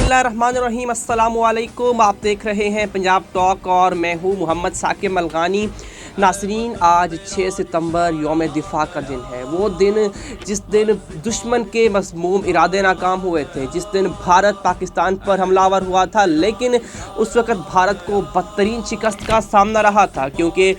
बिस्मिल्लाहिर्रहमानिर्रहीम, अस्सलामुअलैकुम। आप देख रहे हैं पंजाब टॉक और मैं हूँ मोहम्मद साकिब मलगानी। नासरीन, आज 6 सितंबर यौम दिफा का दिन है। वो दिन जिस दिन दुश्मन के मज़मूम इरादे नाकाम हुए थे, जिस दिन भारत पाकिस्तान पर हमलावर हुआ था, लेकिन उस वक़्त भारत को बदतरीन शिकस्त का सामना रहा था, क्योंकि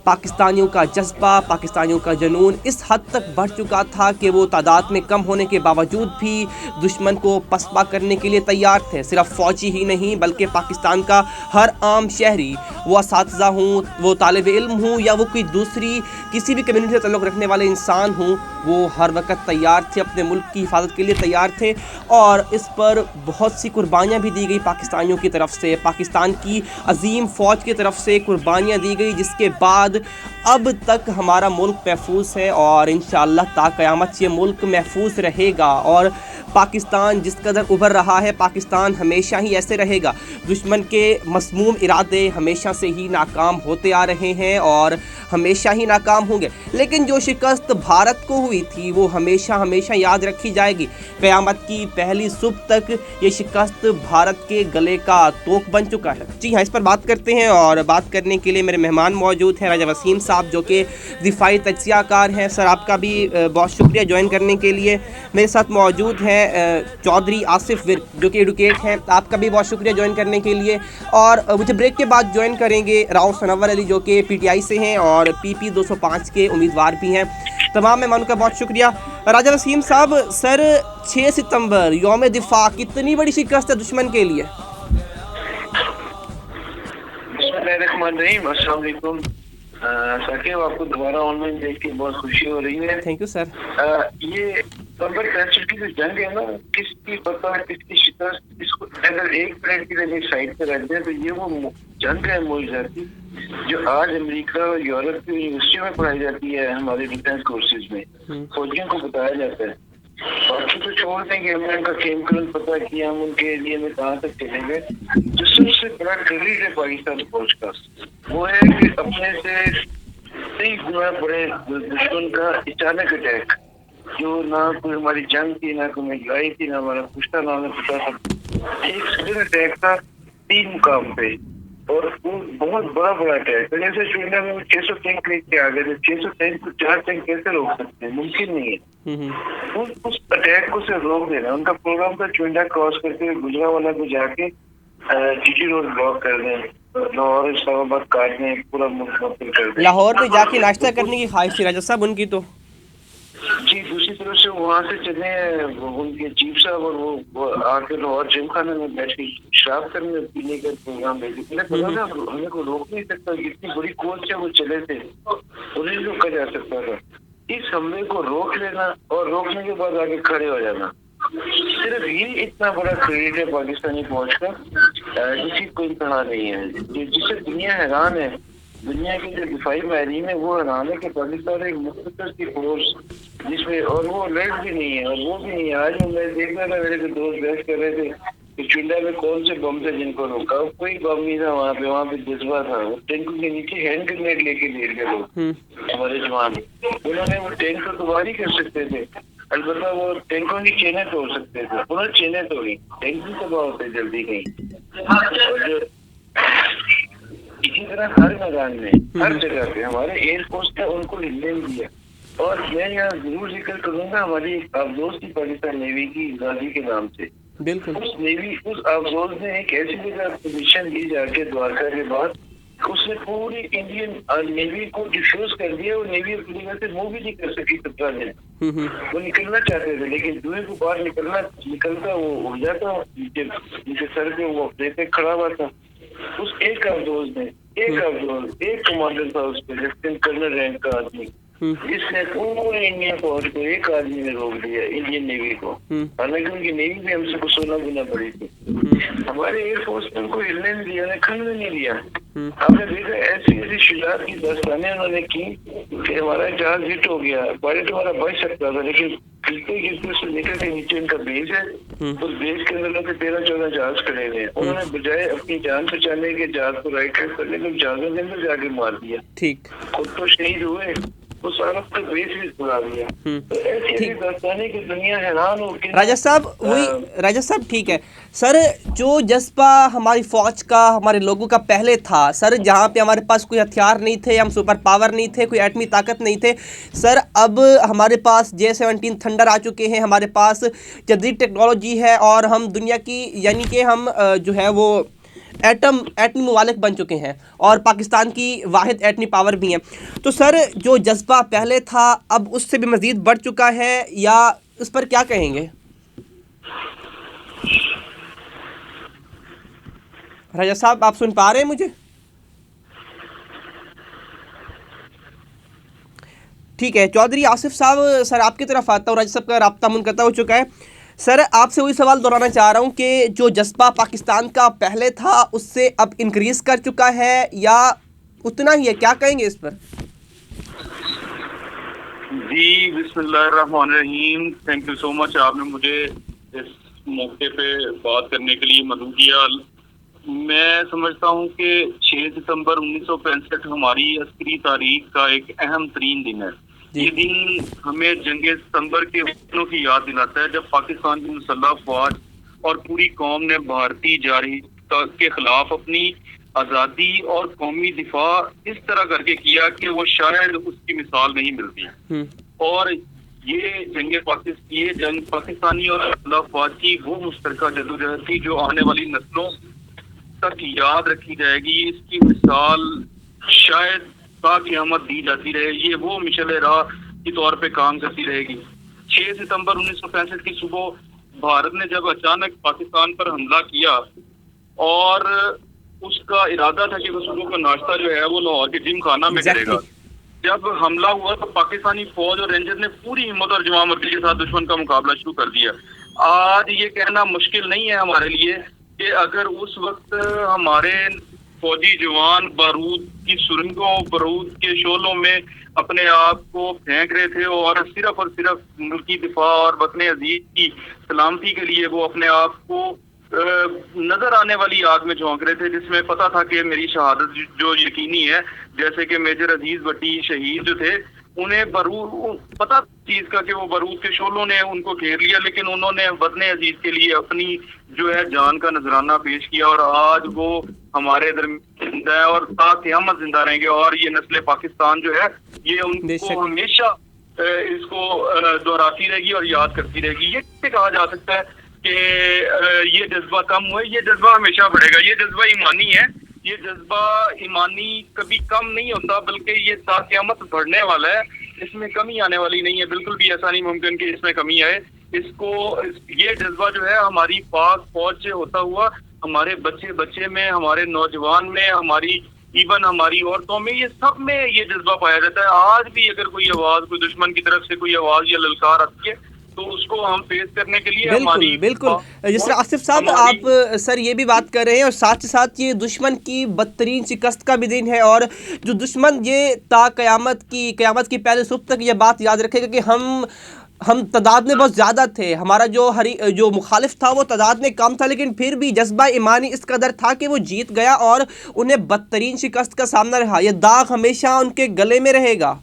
पाकिस्तानियों का जज्बा, पाकिस्तानियों का जुनून इस हद तक बढ़ चुका था कि वो तादाद में कम होने के बावजूद भी दुश्मन को पसपा करने के लिए तैयार थे। सिर्फ फ़ौजी ही नहीं, बल्कि पाकिस्तान का हर आम शहरी, वो असातिज़ा हूँ, वो तालिब इल्म हूँ, या वो कोई दूसरी किसी भी कम्युनिटी से ताल्लुक़ रखने वाले इंसान हूँ, वो हर वक्त तैयार थे, अपने मुल्क की हिफाजत के लिए तैयार थे। और इस पर बहुत सी कुर्बानियाँ भी दी गई पाकिस्तानियों की तरफ से, पाकिस्तान की अजीम फ़ौज की तरफ से कुर्बानियाँ दी गई, जिसके बाद अब तक हमारा मुल्क महफूज है और इंशाअल्लाह ता क़यामत ये मुल्क महफूज रहेगा। और पाकिस्तान जिस कदर उभर रहा है, पाकिस्तान हमेशा ही ऐसे रहेगा। दुश्मन के मसमूम इरादे हमेशा से ही नाकाम होते आ रहे हैं और हमेशा ही नाकाम होंगे, लेकिन जो शिकस्त भारत को हुई थी वो हमेशा हमेशा याद रखी जाएगी। क़यामत की पहली सुबह तक ये शिकस्त भारत के गले का तोक बन चुका है। जी हाँ, इस पर बात करते हैं और बात करने के लिए मेरे मेहमान मौजूद हैं। राजा वसीम साहब, जो कि दिफाई तज्ज़ियाकार हैं। सर, आपका भी बहुत शुक्रिया ज्वाइन करने के लिए। मेरे साथ मौजूद हैं चौधरी आसिफ विर्क, जो कि एडवोकेट हैं। आपका भी बहुत शुक्रिया ज्वाइन करने के लिए। और मुझे ब्रेक के बाद ज्वाइन करेंगे राव सनवर अली, जो कि PTI से हैं और PP 205 के उम्मीदवार भी हैं। तमाम मेहमानों का बहुत शुक्रिया। राजा वसीम साहब, सर, 6 सितंबर यौम दिफा कितनी बड़ी शिकस्त है दुश्मन के लिए? साकिब, आपको दोबारा ऑनलाइन देख के बहुत खुशी हो रही है। Thank you sir. ये नंबर 63 की जो जंग है ना, किसकी पता है किसकी शिकस्त, इसको अगर एक मिनट के लिए साइड पे रख दें तो ये वो जंग है मुआजाती जो आज अमेरिका और यूरोप की यूनिवर्सिटी में पढ़ाई जाती है। हमारे डिफेंस कोर्सेज में फौजियों को बताया जाता है। बाकी तो छोड़ दें कि हमने उनका केमिकल पता किया, हम उनके एरिया में कहाँ तक चलेंगे। जो सबसे बड़ा क्रेडिट है पाकिस्तान फौज का, वो है कि अपने से कई गुना बड़े दुश्मन का अचानक अटैक, जो ना कोई हमारी जंग थी, ना कोई लड़ाई थी, ना हमारा पुश्ता, ना हमें पता था। एक सडन अटैक था 3 मुकाम पे, और वो बहुत बड़ा अटैक था। जैसे श्रीलंका में 600 टैंक लेके आ गए थे। 600 टैंक को 4 टैंक कैसे रोक सकते हैं? मुमकिन नहीं है। उस अटैक को सिर्फ रोक देना उनका प्रोग्राम था। चुंडा क्रॉस करके गुजरावाला को जाके GT रोड ब्लॉक कर दें, लाहौर इस्लामाबाद काट दें, पूरा मुल्क मुअत्तल कर दें। लाहौर में जाके नाश्ता करने की ख्वाहिश थी राजा साहब उनकी तो। जी, दूसरी तरफ से वहाँ से चले उनके चीफ साहब, और वो आके लाहौर जिम खाने में बैठ के शराब करने पीने का प्रोग्राम भेजे। हमें को रोक नहीं सकता, जितनी बड़ी कोच से वो चले थे उन्हें रोका जा सकता था। इस हमले को रोक लेना और रोकने के बाद आगे खड़े हो जाना, सिर्फ ये इतना बड़ा क्रेडिट है पाकिस्तानी फौज का, जिसकी कोई इंतहा नहीं है। जिससे दुनिया हैरान है, दुनिया की जो दिफाई माहिरीन है वो हैरान है कि पाकिस्तान एक मुख्तसर की फोर्स जिसमें, और वो अलर्ट भी नहीं है और वो भी नहीं है। आज मैं देख रहा था, मेरे को दोस्त बहस कर रहे थे कि चुंडा में कौन से बम थे जिनको रोका। कोई बम नहीं था वहाँ पे जज्बा था। वो टैंकों के नीचे हैंड ग्रेनेड लेके लेट गए लोग, हमारे जवान। उन्होंने वो टैंक को तबाह नहीं कर सकते थे, अलबत्ता वो टैंकों की चेनें तोड़ सकते थे। उन्होंने चेनें तोड़ी, टैंक भी तबाह होते जल्दी कहीं। इसी तरह हर मैदान में, हर जगह पे हमारे एयरफोर्स ने उनको हिलने दिया। और मैं यहाँ जरूर जिक्र करूंगा हमारी अफसोस की पाकिस्तान नेवी की गाजी के नाम से। बिल्कुल। उस अफसोस ने एक ऐसी जगह पोजीशन दी जाके द्वारका के बाद, उसने पूरी इंडियन नेवी को डिफ्यूज कर दिया। वो नेवी अपनी जगह से मूव भी नहीं कर सकी 17 दिन। वो निकलना चाहते थे, लेकिन दुए को बाहर निकलता वो उड़ जाता, उनके सर पे वो अपने खड़ा हुआ था। उस एक अफसोस ने, एक कमांडर था उस पर, लेफ्टिनेंट कर्नल रैंक का आदमी, जिसने पूरे इंडियन फौज को एक आदमी ने रोक दिया, इंडियन नेवी को। हालांकि उनकी नेवी भी हमसे कुछ 16 गुना बड़ी थी। हमारे एयरफोर्स ने उनको हिलने नहीं दिया, उन्हें खड़ने नहीं दिया। आपने देखा ऐसी शुजात की दास्तानें उन्होंने की कि हमारा जहाज हिट हो गया, पायलट हमारा बच सकता था, लेकिन गिरते से लेकर के नीचे उनका बेस है, उस बेस के अंदर लोग 13-14 जहाज खड़े हुए हैं। उन्होंने बजाय अपनी जान बचाने के जहाज को राइट हैंड करने के जहाजों के अंदर जाके मार दिया। ठीक। खुद तो शहीद हुए, वो सारा तो बेस भी बुला दिया। तो ऐसी ऐसी दास्तानें की दुनिया हैरान हो गई। राजा साहब ठीक है सर। जो जज्बा हमारी फौज का, हमारे लोगों का पहले था सर, जहाँ पे हमारे पास कोई हथियार नहीं थे, हम सुपर पावर नहीं थे, कोई एटमी ताकत नहीं थे सर, अब हमारे पास J-17 थंडर आ चुके हैं, हमारे पास जदीद टेक्नोलॉजी है और हम दुनिया की, यानी कि हम जो है वो एटमी ममालिक बन चुके हैं और पाकिस्तान की वाहिद एटमी पावर भी हैं। तो सर जो जज्बा पहले था अब उससे भी मज़ीद बढ़ चुका है, या उस पर क्या कहेंगे राजा साहब? आप सुन पा रहे हैं मुझे? ठीक है, चौधरी आसिफ साहब सर आपकी तरफ आता हूँ। राजा साहब का राब्ता मुनक़ता हो चुका है सर, आपसे वही सवाल दोहराना चाह रहा हूँ कि जो जज्बा पाकिस्तान का पहले था उससे अब इंक्रीज़ कर चुका है या उतना ही है, क्या कहेंगे इस पर? जी बिस्मिल्लाहिर्रहमानिर्रहीम, थैंक यू सो मच, आपने मुझे इस मौके पे बात करने के लिए मदद किया। मैं समझता हूँ कि 6 सितंबर 1965 हमारी अस्करी तारीख का एक अहम तरीन दिन है। ये दिन हमें जंगे सितंबर के दिनों की याद दिलाता है, जब पाकिस्तान की मुसल्लह फौज और पूरी कौम ने भारतीय जारही के खिलाफ अपनी आज़ादी और कौमी दिफा इस तरह करके किया कि वो शायद उसकी मिसाल नहीं मिलती। और ये जंग पाकिस्तानी और मुसल्लह फौज की वो मुश्तरका जदोजहद थी जो आने वाली नस्लों तक याद रखी जाएगी। इसकी मिसाल शायद क़यामत दी जाती रहे, ये वो मिशल राह के तौर पे काम करती रहेगी। 6 सितंबर 1965 की सुबह भारत ने जब अचानक पाकिस्तान पर हमला किया और उसका इरादा था कि वो सुबह का नाश्ता जो है वो लाहौर के जिम खाना में करेगा। जब हमला हुआ तो पाकिस्तानी फौज और रेंजर ने पूरी हिम्मत और जवामर्दी के साथ दुश्मन का मुकाबला शुरू कर दिया। आज ये कहना मुश्किल नहीं है हमारे लिए कि अगर उस वक्त हमारे फौजी जवान बारूद की सुरंगों, बारूद के शोलों में अपने आप को फेंक रहे थे और सिर्फ मुल्की दिफा और वतन अजीज की सलामती के लिए वो अपने आप को नजर आने वाली आग में झोंक रहे थे, जिसमें पता था कि मेरी शहादत जो यकीनी है। जैसे कि मेजर अजीज भट्टी शहीद जो थे, उन्हें पता चीज का कि वो बारूद के शोलों ने उनको घेर लिया, लेकिन उन्होंने वतन अजीज के लिए अपनी जो है जान का नजराना पेश किया और आज वो हमारे दरमियान जिंदा है और क़यामत जिंदा रहेंगे। और ये नस्ल पाकिस्तान जो है ये उनको हमेशा इसको दोहराती रहेगी और याद करती रहेगी। ये कहा जा सकता है कि ये जज्बा कम हुआ, ये जज्बा हमेशा बढ़ेगा। ये जज्बा ईमानी है, ये जज्बा ईमानी कभी कम नहीं होता, बल्कि ये क़यामत बढ़ने वाला है, इसमें कमी आने वाली नहीं है। बिल्कुल भी ऐसा नहीं मुमकिन कि इसमें कमी आए। ये जज्बा जो है हमारी पाक फौज से होता हुआ हमारे बच्चे में, हमारे नौजवान में, हमारी औरतों में, ये सब में ये जज्बा पाया जाता है। आज भी अगर कोई दुश्मन की तरफ से कोई आवाज या ललकार आती है तो उसको हम फेस करने के लिए बिल्कुल जिस तरह आसिफ साहब आप सर ये भी बात कर रहे हैं और साथ ही साथ ये दुश्मन की बदतरीन शिकस्त का भी दिन है और जो दुश्मन ये क़यामत की पहले सुबह तक ये बात याद रखेगा कि हम तादाद में बहुत ज़्यादा थे, हमारा जो मुखालिफ था वो तादाद में कम था, लेकिन फिर भी जज्बा ईमानी इस कदर था कि वो जीत गया और उन्हें बदतरीन शिकस्त का सामना रहा। ये दाग हमेशा उनके गले में रहेगा।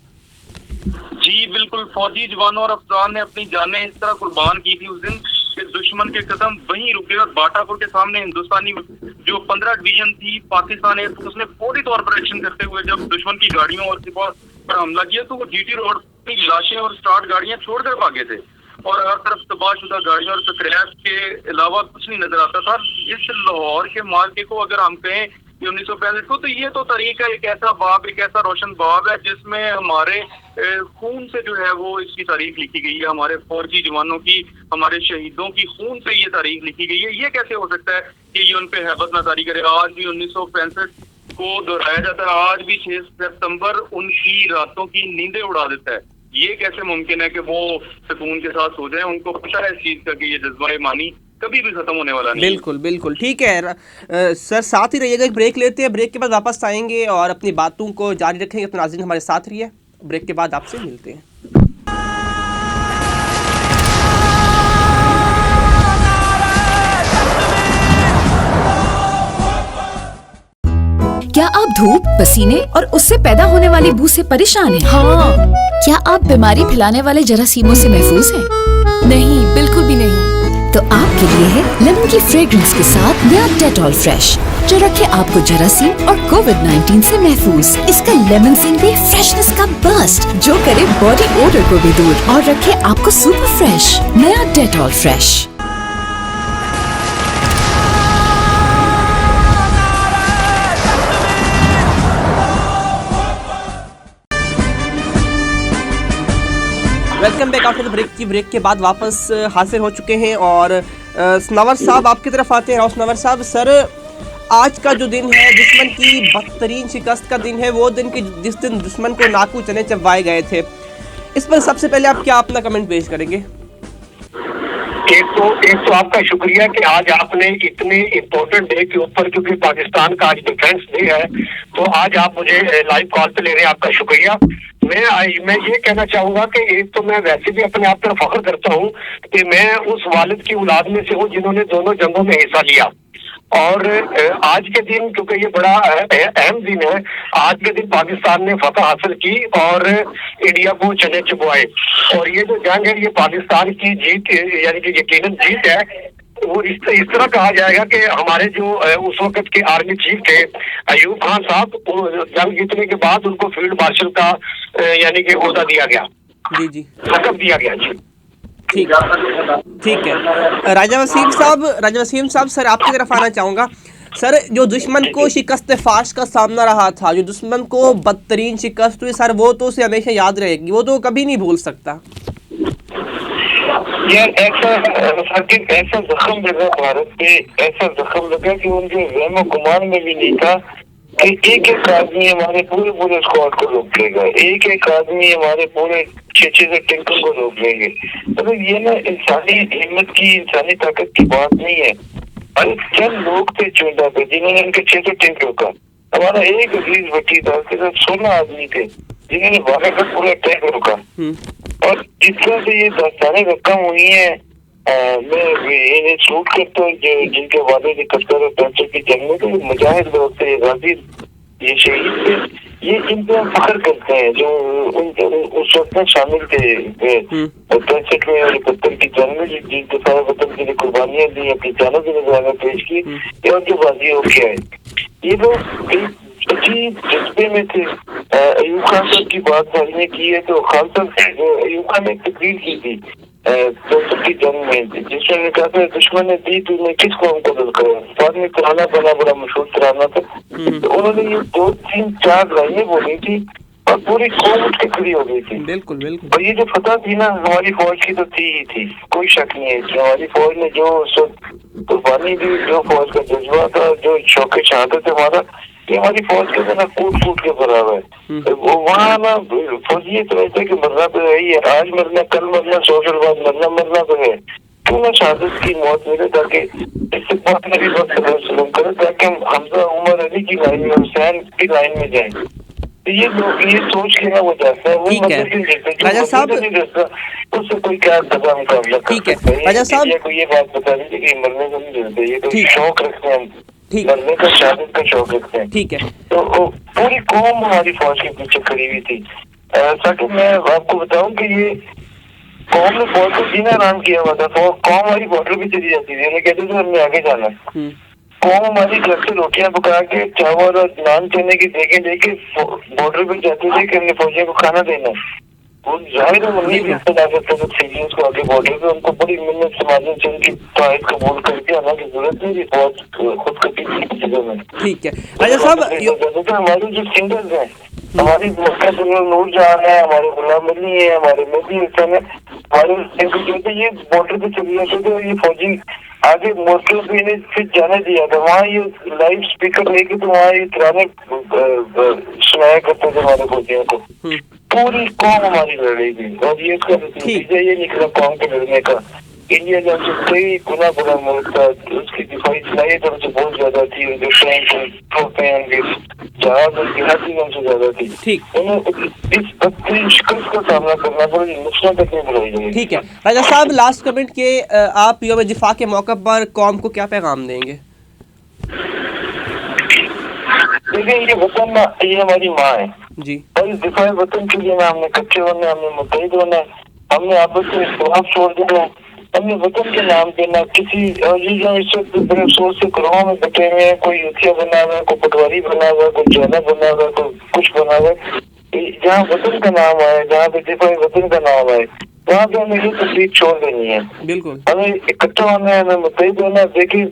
जी बिल्कुल, फौजी जवानों और अफसरान ने अपनी जानें इस तरह कुर्बान की थी उस दिन कि दुश्मन के कदम वहीं रुके और बाटापुर के सामने हिंदुस्तानी जो 15 डिवीजन थी पाकिस्तान एयरफोर्स ने फौरी तौर पर एक्शन करते हुए जब दुश्मन की गाड़ियों और सिपाह पर हमला किया तो वो GT रोड की लाशें और स्टार्ट गाड़ियां छोड़कर भागे थे और हर तरफ तबाहशुदा गाड़ियों और क्रैश के अलावा कुछ नहीं नजर आता था। इस लाहौर के मार्के को अगर हम कहें 1965 को, तो ये तो तारीख का एक ऐसा रोशन बाब है जिसमें हमारे खून से जो है वो इसकी तारीख लिखी गई है, हमारे फौजी जवानों की, हमारे शहीदों की खून से ये तारीख लिखी गई है। ये कैसे हो सकता है कि ये उन पे हैबत न तारी करे? आज भी 1965 को दोहराया जाता है, आज भी 6 सितंबर उनकी रातों की नींदें उड़ा देता है। ये कैसे मुमकिन है कि वो सुकून के साथ सो जाए? उनको पता है इस चीज का कि ये जज्बा ईमानी कभी भी खत्म होने वाला नहीं। बिल्कुल ठीक है सर, साथ ही रहिएगा। एक ब्रेक लेते हैं, ब्रेक के बाद वापस आएंगे और अपनी बातों को जारी रखेंगे। तो नाज़रीन हमारे साथ रहिए, ब्रेक के बाद आपसे मिलते हैं। क्या आप धूप, पसीने और उससे पैदा होने वाली बू से परेशान हैं? हाँ। क्या आप बीमारी फैलाने वाले जरासीमों से महफूज हैं? नहीं, बिल्कुल भी नहीं। तो आपके लिए है लेमन की फ्रेग्रेंस के साथ नया डेटॉल फ्रेश, जो रखे आपको जरासीम और कोविड-19 से महफूज। इसका लेमन सीन दे फ्रेशनेस का बर्स्ट, जो करे बॉडी ओडर को भी दूर और रखे आपको सुपर फ्रेश। नया Dettol fresh. Welcome back after the break के बाद वापस हाजिर हो चुके हैं और सनवर साहब आपकी तरफ आते हैं। और सनवर साहब, सर आज का जो दिन है दुश्मन की बदतरीन शिकस्त का दिन है, वो दिन की जिस दिन दुश्मन को नाकू चने चबवाए गए थे, इस पर सबसे पहले आप क्या अपना कमेंट पेश करेंगे? एक तो आपका शुक्रिया कि आज आपने इतने इम्पोर्टेंट डे के ऊपर, क्योंकि पाकिस्तान का आज डिफेंस डे है, तो आज आप मुझे लाइव कॉल पे ले रहे हैं, आपका शुक्रिया। मैं ये कहना चाहूंगा कि एक तो मैं वैसे भी अपने आप पर फख्र करता हूँ कि मैं उस वालिद की औलाद में से हूँ जिन्होंने दोनों जंगों में हिस्सा लिया। और आज के दिन, क्योंकि ये बड़ा अहम दिन है, आज के दिन पाकिस्तान ने फतह हासिल की और इंडिया को चने चबवाए। और ये जो जंग है, ये पाकिस्तान की जीत, यानी कि यकीनन जीत है। वो इस तरह कहा जाएगा कि हमारे जो उस वक्त के आर्मी चीफ थे अयूब खान साहब, जंग जीतने के बाद उनको फील्ड मार्शल का यानी कि ओहदा दिया गया, जी लक़ब दिया गया। जी ठीक है। राजा वसीम साहब, सर आपकी तरफ आना चाहूँगा। सर, जो दुश्मन को शिकस्त फाश का सामना रहा था, जो दुश्मन को बदतरीन शिकस्त हुई, सर वो तो उसे हमेशा याद रहेगी, वो तो कभी नहीं भूल सकता। यार ऐसा जख्म लगा भारत पे, ऐसा जख्म लगा कि उनके ज़हन गुमान में भी नहीं था कि एक एक आदमी हमारे पूरे स्क्वाड को रोक लेगा, एक एक आदमी हमारे पूरे 6 से टैंकर को रोक लेंगे। तो ये ना इंसानी हिम्मत की, इंसानी ताकत की बात नहीं है। अरे चंद लोग थे चुनिंदा पे जिन्होंने इनके 6 टैंक रोका। हमारा एक अजीज भट्टी था, उसके साथ 16 आदमी थे जिन्होंने 12 का पूरा टैंक रोका। और जिस तरह से ये दास्तानें रकम हुई है, मैं इन्हें सूट करता हूँ जिनके वादे से कट्टर और पैंसठ की जंग में, तो मुजाहिद लोग थे, गाजी, ये शहीद थे, ये इन पे हम फख्र करते हैं जो उस वक्त में शामिल थे 65 में और 71 की जंग में, जिन दफा वतन के लिए कुर्बानियां दी, अपनी जानों की नजराना पेश की और जो बाजी होके आए। ये लोग अजीब जज्बे में थे। अयूब खान साहब की बात भाई ने की है, तो खान साहब अयूब खान ने एक तकरीर की थी की जंग में, जिसमें कहा था दुश्मन ने दी तुमने किस कौम को दिल करा। बाद में तराना बना, बड़ा मशहूर तराना था। तो उन्होंने ये 2, 3, 4 लाइनें बोली थी और पूरी कौम उठ के खड़ी हो गई थी। बिल्कुल। और ये जो फतह थी ना हमारी फौज की, तो थी ही थी, कोई शक नहीं है कि हमारी फौज ने जो कुर्बानी दी, जो फौज का जज्बा था, जो शौक़ शहादत है हमारा, ये हमारी फौज के ना फूट के बराबर है। वो वहाँ ना फौजी तो ऐसे कि मरना तो है ही, आज मरना, कल मरना, 100 साल बाद मरना तो है। क्यों ना शहादत की मौत मिले, ताकि इससे बहुत नबी वक्त करे, ताकि हम हमजा उमर अली की लाइन में, हुसैन की लाइन में जाए। तो ये लोग ये सोच के ना वो जाता है, वो राजा साहब उससे कोई क्या सजा मुकाबला कर सकता है। राजा साहब को ये बात बता दीजिए कि मरने को नहीं मिलते, ये तो शौक रखते हैं, मरने का, शहादत का शौक रखते हैं। ठीक है। तो पूरी कौम हमारी फौज के पीछे खड़ी हुई थी। ताकि मैं आपको बताऊं कि ये कौम ने फौज को जीना आराम किया हुआ था। कौम हमारी बॉर्डर भी चली जाती थी, उन्हें कहते थे हमने आगे जाना है। कौम हमारी घर से रोटियां पका के, चावल और नान चने की देखे लेके बॉर्डर पे जाते थे कि हमने फौजियों को खाना देना है। वो जाहिर है मम्मी भी इतना करते थे सिविलियंस को आगे बॉर्डर पे, उनको बड़ी मिन्नत समाजन से उनकी तारीफ कबूल करके आना की जरूरत नहीं थी, फौज खुद कटी थी जगह में। ठीक है राजा साहब, हमारी जो सिंगल्स हैं, हमारी नूर जहां है, हमारे गुलाम अली है, हमारे मोदी हसन है, हमारे ये बॉर्डर पे चली जाते थे। ये फौजी आगे मोर्चों पे इन्हें फिर जाने दिया था, वहाँ ये लाइव स्पीकर लेके तो वहाँ ये तराने सुनाया करते थे हमारे फौजियों को। पूरी कौम हमारी लड़ रही थी और ये इसका नतीजा ये निकला कौम के लड़ने का। इंडिया जो कई गुना बड़ा मुल्क था, उसकी दिफाई सलाहियत तो हमसे बहुत ज्यादा थी, उनके टैंक, तोपें, उनके जहाज, उनकी हर चीज हमसे ज्यादा थी। उन्हें इस बदतरीन शिकस्त का सामना करना पड़ा, नुकसान तक नहीं बुलाई गई। ठीक है राजा साहब, लास्ट कमेंट के आप यौम दिफा के मौके पर कौम को क्या पैगाम देंगे? देखिए ये वतन ये हमारी माँ है जी और इस दिफाई वतन के लिए ना हमने कच्चे होना है, हमने मुतहिद होना है, हमने आपस में इख्तिलाफ छोड़ देना है, हमने वतन के नाम पे ना किसी और ये जो इस वक्त बड़े अफसोस से घरों में बैठे हुए हैं, कोई युथिया बना हुआ है, कोई पटवारी बना हुआ है, कोई जाना बना हुआ है, कोई कुछ बना हुआ है। जहाँ वतन का नाम आए, जहाँ पे दिफाई वतन का नाम आए, वहाँ पे हमें ये तकलीफ छोड़ देनी है। बिल्कुल हमें इकट्ठा होना है, हमें मुतहिद होना है। देखिए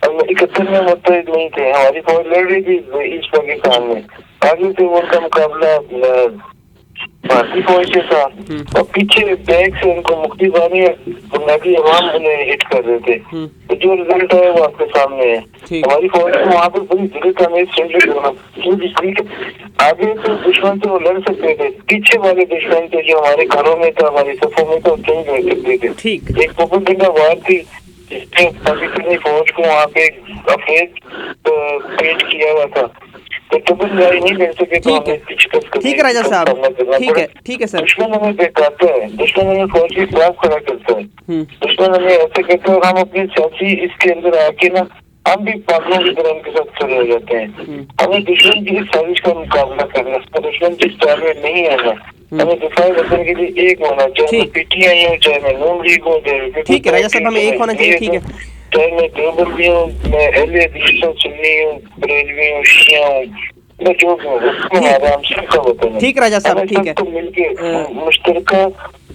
हम 71 में मुतहिद नहीं थे, हमारी फौज लड़ रही थी ईस्ट पाकिस्तान में, आगे से उनका मुकाबला भारतीय फौज से था और पीछे बैग से उनको मुक्ति बानी बुनियादी अवाम उन्हें हिट कर रहे थे। तो जो रिजल्ट है वो आपके सामने है। हमारी फौज को वहाँ पे बड़ी जरूरत हमें स्ट्रेंथ होना। आगे तो दुश्मन से वो लड़ सकते थे, पीछे वाले दुश्मन थे जो हमारे घरों में था, हमारे सफों में था, उससे लड़ सकते थे। ठीक एक प्रोपेगेंडा वार थी जिसने पाकिस्तानी फौज को वहाँ पे अफेज पेश किया हुआ था, तो डबल लड़ाई नहीं कर सके। तो ठीक है, ठीक है राजा साहब, ठीक है सर। दुश्मन हमें बेकाता है, दुश्मन हमें फौज के खिलाफ खड़ा करता है, दुश्मन हमें ऐसे करता है और हम अपनी सियासी इसके अंदर आके ना हम भी पागलों की तरह उनके साथ खड़े हो जाते हैं। हमें दुश्मन की साजिश का मुकाबला करना, दुश्मन की स्टाइल में नहीं आना, हमें दिफाई वतन के लिए एक होना, चाहे पीटीआई हो, चाहे मैं नून लीग हो, चाहे ठीक है राजा साहब, हमें एक होना चाहिए। ठीक है, चाहे मैं देवबंदी हूँ, मैं अहले हदीस हूँ, सुन्नी हूँ, बरेलवी हूँ, शिया हूँ, मैं जो भी हूँ, आराम सबका वतन है। ठीक राजा साहब, ठीक है, तो मिलके मुश्तरका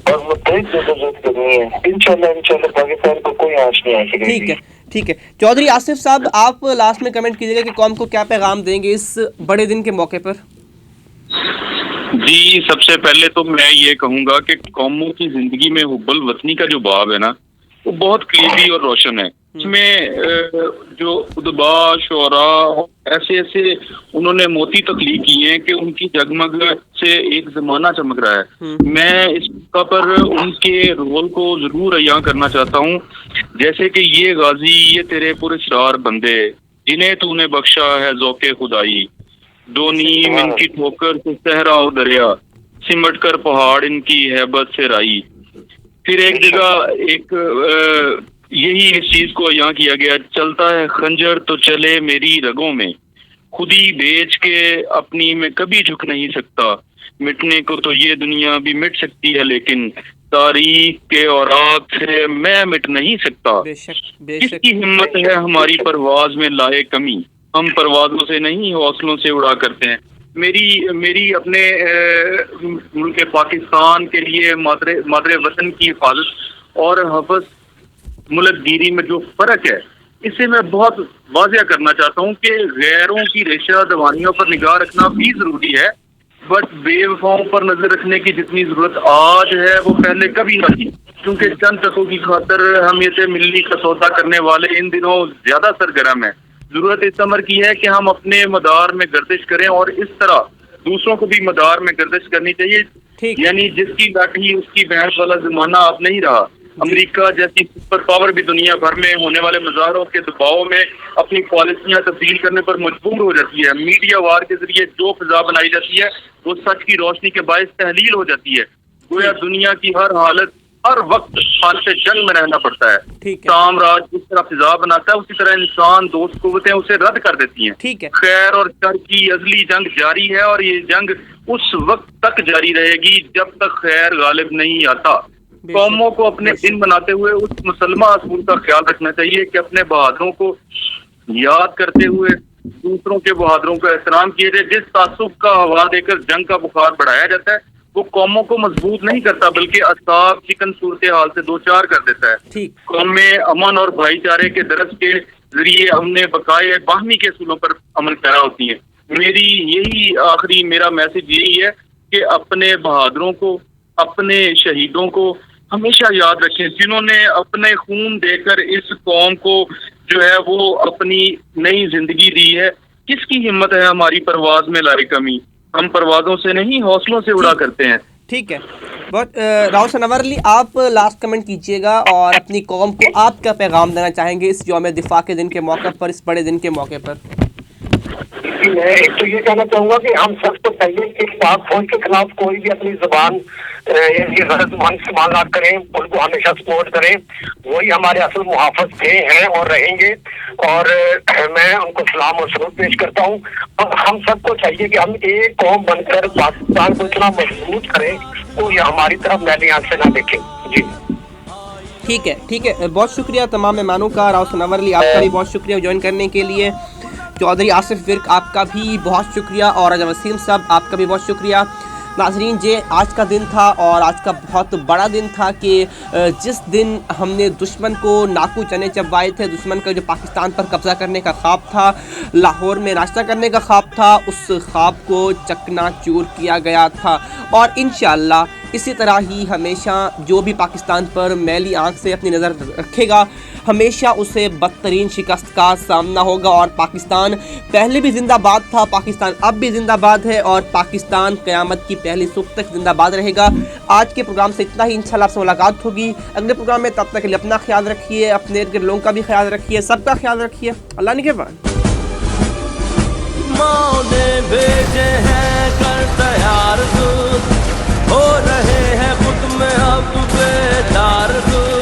और मुतहिद जदोजहद करनी है। इंशाल्लाह पाकिस्तान को कोई आँच नहीं आ सकेगी। ठीक है, ठीक है। चौधरी आसिफ साहब, आप लास्ट में कमेंट कीजिएगा कि कौम को क्या पैगाम देंगे इस बड़े दिन के मौके पर। जी, सबसे पहले तो मैं ये कहूंगा कि कौमों की जिंदगी में हुब्बुल वतनी का जो बाब है ना, वो बहुत करीबी और रोशन है। इसमें जो उदबा शोरा ऐसे ऐसे उन्होंने मोती तख्लीक किए हैं कि उनकी जगमग से एक जमाना चमक रहा है। मैं इस मौका पर उनके रोल को जरूर अयां करना चाहता हूँ, जैसे कि ये गाजी, ये तेरे पुरस्कार बंदे जिन्हें तूने बख्शा है ज़ौक़े खुदाई, दो नीम इनकी ठोकर से सहरा और दरिया, सिमट कर पहाड़ इनकी हैबत से राई। फिर एक जगह एक यही इस चीज को यहाँ किया गया, चलता है खंजर तो चले मेरी रगों में, खुदी बेच के अपनी में कभी झुक नहीं सकता, मिटने को तो ये दुनिया भी मिट सकती है लेकिन तारीख के और आग से मैं मिट नहीं सकता। किसकी हिम्मत है हमारी परवाज में लाए कमी, हम परवाजों से नहीं हौसलों से उड़ा करते हैं। मेरी अपने मुल्क पाकिस्तान के लिए मादरे वतन की हिफाजत और हफज मुल्कगीरी में जो फर्क है, इसे मैं बहुत वाज़िया करना चाहता हूँ कि गैरों की रेशा दवानियों पर निगाह रखना भी जरूरी है, बट बेवफाओं पर नजर रखने की जितनी जरूरत आज है वो पहले कभी न थी, क्योंकि चंद टकों की खातर हमें मिलनी का सौदा करने वाले इन दिनों ज्यादा सरगर्म है। जरूरत इस अमर की है कि हम अपने मदार में गर्दिश करें और इस तरह दूसरों को भी मदार में गर्दिश करनी चाहिए। यानी जिसकी लाठी उसकी भैंस वाला जमाना अब नहीं रहा। अमेरिका जैसी सुपर पावर भी दुनिया भर में होने वाले मुजाहरों के दबाव में अपनी पॉलिसियां तब्दील करने पर मजबूर हो जाती है। मीडिया वार के जरिए जो फिजा बनाई जाती है वो सच की रोशनी के बायस तहलील हो जाती है। गोया दुनिया की हर हालत हर वक्त हालत जंग में रहना पड़ता है। साम्राज्य जिस तरह फिजा बनाता है उसी तरह इंसान दोस्त कुव्वतें उसे रद्द कर देती हैं। खैर और शर की अजली जंग जारी है और ये जंग उस वक्त तक जारी रहेगी जब तक खैर गालिब नहीं आता। कौमों को अपने दिन बनाते हुए उस मुसलमा असूल का ख्याल रखना चाहिए कि अपने बहादुरों को याद करते हुए दूसरों के बहादुरों का एहतराम किए जाए। जिस तासुब का हवा देकर जंग का बुखार बढ़ाया जाता है वो कौमों को मजबूत नहीं करता बल्कि असाब चिकन सूरत हाल से दो चार कर देता है। कौमें अमन और भाईचारे के दरस के जरिए हमने बकाए बाहमी के असूलों पर अमल पैरा होती है। मेरा मैसेज यही है कि अपने बहादुरों को, अपने शहीदों को हमेशा याद रखें, जिन्होंने अपने खून देकर इस कौम को जो है वो अपनी नई जिंदगी दी है। किसकी हिम्मत है हमारी परवाज में लाए कमी, हम परवाजों से नहीं हौसलों से उड़ा करते हैं। ठीक है, बहुत राव सनवर अली, आप लास्ट कमेंट कीजिएगा और अपनी कौम को आप क्या पैगाम देना चाहेंगे इस यौम दिफा के दिन के मौके पर, इस बड़े दिन के मौके पर। मैं एक तो ये कहना चाहूंगा कि हम सबको चाहिए कि पाक फौज के खिलाफ कोई भी अपनी जुबान ये गलत मान इस्तेमाल ना करें, उनको हमेशा सपोर्ट करें। वही हमारे असल मुहाफ़िज़ थे, हैं और रहेंगे। और मैं उनको सलाम और सलूट पेश करता हूँ। और हम सबको चाहिए कि हम एक कौम बनकर पाकिस्तान को इतना मजबूत करें वो ये हमारी तरफ मैली आंख से ना देखें। जी ठीक है, बहुत शुक्रिया तमाम मेहमानों का। राव सनावर अली आपका भी बहुत शुक्रिया ज्वाइन करने के लिए। चौधरी आसिफ विर्क आपका भी बहुत शुक्रिया और राजा वसीम साहब आपका भी बहुत शुक्रिया। नाजरीन, ये आज का दिन था और आज का बहुत बड़ा दिन था कि जिस दिन हमने दुश्मन को नाकू चने चबवाए थे, दुश्मन का जो पाकिस्तान पर कब्ज़ा करने का ख्वाब था, लाहौर में नाश्ता करने का ख्वाब था, उस ख्वाब को चकनाचूर किया गया था। और इंशाअल्लाह इसी तरह ही हमेशा जो भी पाकिस्तान पर मैली आंख से अपनी नज़र रखेगा, हमेशा उसे बदतरीन शिकस्त का सामना होगा। और पाकिस्तान पहले भी जिंदाबाद था, पाकिस्तान अब भी जिंदाबाद है और पाकिस्तान क़यामत की पहली सुबह तक जिंदाबाद रहेगा। आज के प्रोग्राम से इतना ही, इंशाल्लाह आपसे मुलाकात होगी अगले प्रोग्राम में। तब तक के लिए अपना ख्याल रखिए, अपने इर्द गिर्द लोगों का भी ख्याल रखिए, सबका ख्याल रखिए। अल्लाह निगहबान। मौने भेजे हैं कर तैयार दूत, हो रहे हैं खुद में अब बेदार दूत।